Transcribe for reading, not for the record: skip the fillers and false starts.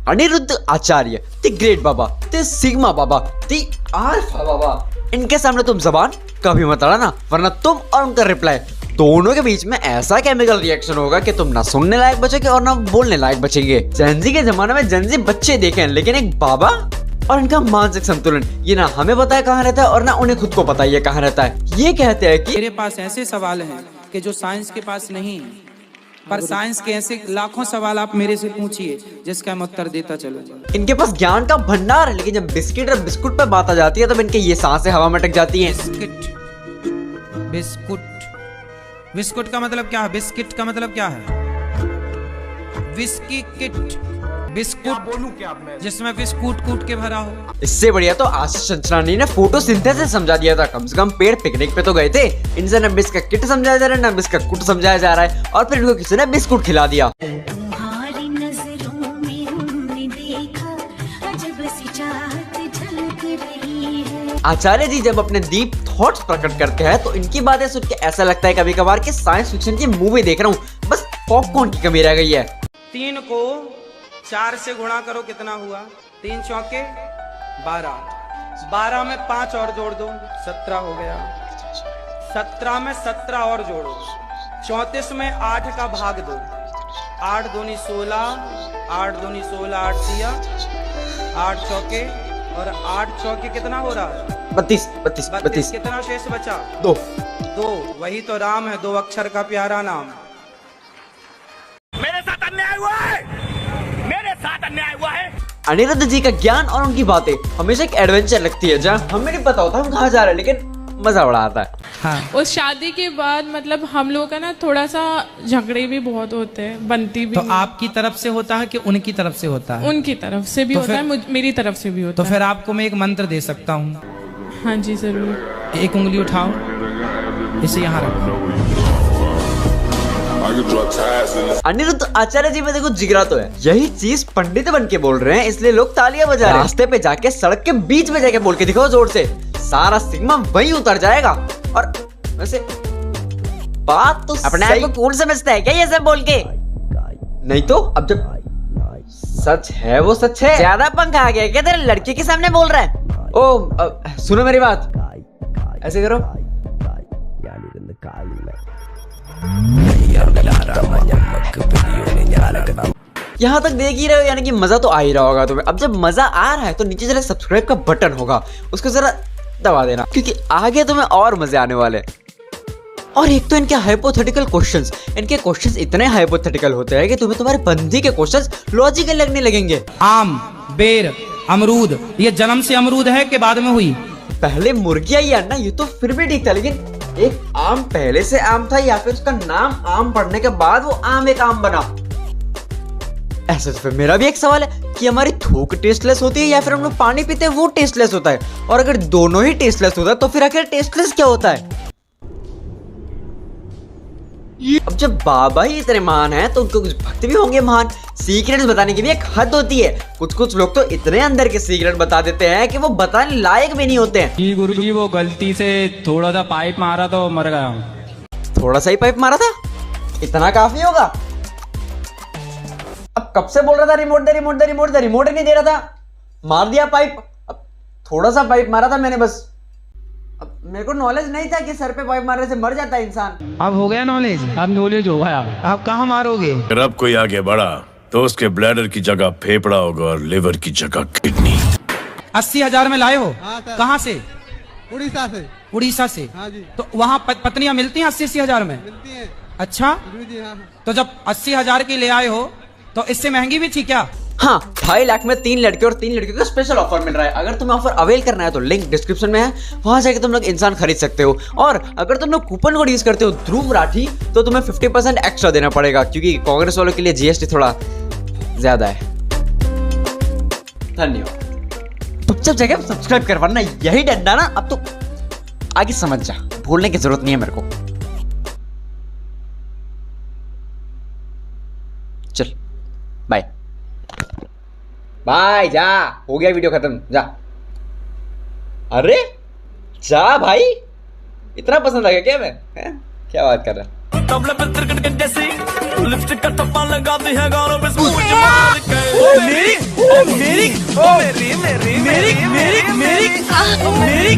Anirudh Acharya, the great baba, the sigma baba, the alpha baba, इनके सामने तुम जबान कभी मत अड़ाना, वरना तुम और उनका रिप्लाई दोनों के बीच में ऐसा केमिकल रिएक्शन होगा कि तुम ना सुनने लायक बचोगे और ना बोलने लायक बचेंगे। जेनजी के जमाने में जेनजी बच्चे देखे, लेकिन एक बाबा और इनका मानसिक संतुलन ये ना हमें पता है कहाँ रहता है और ना उन्हें खुद को पता है कहाँ रहता है। ये कहते हैं कि मेरे पास ऐसे सवाल हैं कि जो साइंस के पास नहीं, पर साइंस के ऐसे लाखों सवाल आप मेरे से पूछिए जिसका मैं उत्तर देता चलूंगा। इनके पास ज्ञान का भंडार है, लेकिन जब बिस्किट और बिस्कुट पे बात आ जाती है तब इनके ये सांसें हवा में अटक जाती हैं। बिस्कुट, बिस्कुट का मतलब क्या है? बिस्किट का मतलब क्या है? विस्की किट, बिस्कुट बोलूं क्या मैं, जिसमें बिस्कुट कूट के भरा हो। इससे बढ़िया तो आशीष चंचलानी ने फोटोसिंथेसिस समझा दिया था। कम से कम पेड़ पिकनिक पे तो गए थे। इनसे न बिस्कुट किट समझाया जा रहा है ना बिस्कुट कुट समझाया जा रहा है, और फिर इनको किसी ने बिस्कुट खिला दिया। आचार्य जी जब अपने डीप थॉट्स प्रकट करते हैं तो इनकी बातें सुन के ऐसा लगता है कभी कभार कि साइंस फिक्शन की मूवी देख रहा हूँ, बस पॉपकॉर्न की कमी रह गई है। 3 को 4 से गुणा करो, कितना हुआ? 3 चौके 12, 12 में 5 और जोड़ दो, 17 हो गया। 17 में 17 और जोड़ो, 34 में 8 का भाग दो, 8 दूनी 16, 8 दूनी 16, 8 दिया, 8 चौके और 8 चौके कितना हो रहा है? 32। कितना शेष बचा? 2। वही तो राम है, 2 अक्षर का प्यारा नाम। मेरे साथ अन्याय हुआ है, मेरे साथ अन्याय हुआ है। अनिरुद्ध जी का ज्ञान और उनकी बातें हमेशा एक एडवेंचर लगती है, जहाँ हमें नहीं पता होता हम कहाँ जा रहे हैं, लेकिन मजा बड़ा आता है। हाँ। उस शादी के बाद मतलब हम लोगों का ना थोड़ा सा झगड़े भी बहुत होते हैं, बनती भी। तो आपकी तरफ से होता है कि उनकी तरफ से होता है? उनकी तरफ से भी होता है, मेरी तरफ से भी होता तो है। फिर आपको मैं एक मंत्र दे सकता हूँ। हाँ जी जरूर। एक उंगली उठाओ, इसे यहाँ रखो। अनिरुद्ध आचार्य जी में देखो जिगरा तो है, यही चीज पंडित बन के बोल रहे हैं इसलिए लोग तालियां बजा रहे हैं। रास्ते पे जाके सड़क के बीच में जाके बोल के दिखाओ जोर से, सारा सिग्मा वहीं उतर जाएगा। और वैसे बात तो अपने आप को कूल समझता है क्या ये सब बोल के? नहीं तो अब जब सच है वो सच है। ज्यादा पंखा आ गया क्या तेरे लड़के के सामने बोल रहा है? ओ सुनो मेरी बात, ऐसे करो। यहाँ तक देख ही रहे हो, यानी कि मजा तो आ ही रहा होगा तुम्हें। अब जब मजा आ रहा है तो नीचे जरा सब्सक्राइब का बटन होगा, उसको जरा दबा देना, क्योंकि आगे तुम्हें और मजे आने वाले। और एक तो इनके हाइपोथेटिकल क्वेश्चंस, इनके क्वेश्चंस इतने हाइपोथेटिकल होते हैं कि तुम्हें तुम्हारे बंदी के क्वेश्चंस लॉजिकल लगने लगेंगे। आम, बेर, अमरूद, ये जन्म से अमरूद है कि बाद में हुई? पहले मुर्गिया या ना, ये तो फिर भी ठीक था, लेकिन एक आम पहले से आम था या फिर उसका नाम आम पढ़ने के बाद वो आम एक आम बना? ऐसा तो फिर मेरा भी एक सवाल है कि हमारी थूक टेस्टलेस होती है या फिर हम लोग पानी पीते हैं वो टेस्टलेस होता है? और अगर दोनों ही टेस्टलेस होता है तो फिर आखिर टेस्टलेस क्या होता है? अब जब बाबा ही इतने महान हैं तो उनको कुछ भक्त भी होंगे महान। सीक्रेट्स बताने की भी एक हद होती है। कुछ लोग तो इतने अंदर के सीक्रेट बता देते हैं कि वो बताने लायक भी नहीं होते हैं। जी गुरुजी, वो गलती से थोड़ा सा पाइप मारा तो मर गया हूँ। थोड़ा सा ही पाइप मारा था? इतना काफी होगा? अब कब से बोल रहा था रिमोट दे, रिमोट ही नहीं दे रहा था, मार दिया पाइप। अब थोड़ा सा पाइप मारा था मैंने बस। अब मेरे को नॉलेज नहीं था कि सर पे पाइप मारने से मर जाता है इंसान। अब हो गया नॉलेज? अब नॉलेज हो गया। आप कहाँ मारोगे? अगर अब कोई आगे बढ़ा तो उसके ब्लैडर की जगह फेफड़ा होगा और लिवर की जगह किडनी। 80,000 में लाए हो? हाँ सर। कहाँ से? उड़ीसा से। उड़ीसा से? हाँ जी। तो वहाँ पत्नियां मिलती हैं 80,000 में? मिलती हैं। अच्छा जी हाँ। तो जब 80,000 की ले आए हो तो इससे महंगी भी थी क्या? हाँ, 2.5 लाख में 3 लड़के और 3 लड़कियों का स्पेशल ऑफर मिल रहा है। अगर तुम्हें ऑफर अवेल करना है तो लिंक डिस्क्रिप्शन में है, वहां जाके तुम लोग इंसान खरीद सकते हो। और अगर तुम लोग कूपन कोड यूज करते हो ध्रुव राठी तो तुम्हें 50% एक्स्ट्रा देना पड़ेगा, क्योंकि कांग्रेस वालों के लिए जीएसटी थोड़ा ज्यादा है। धन्यवाद। चुपचाप जगह सब्सक्राइब कर, वरना यही डंडा ना अब तो आगे समझ जा, भूलने की जरूरत नहीं है मेरे को। चल बाय बाय, जा, हो गया वीडियो खत्म, जा। अरे जा भाई, इतना पसंद आ गया क्या? मैं क्या बात कर रहा है? तबले पे तिरकट के जैसी लिपस्टिक का टप्पा लगा दी है गालों पे, मेरी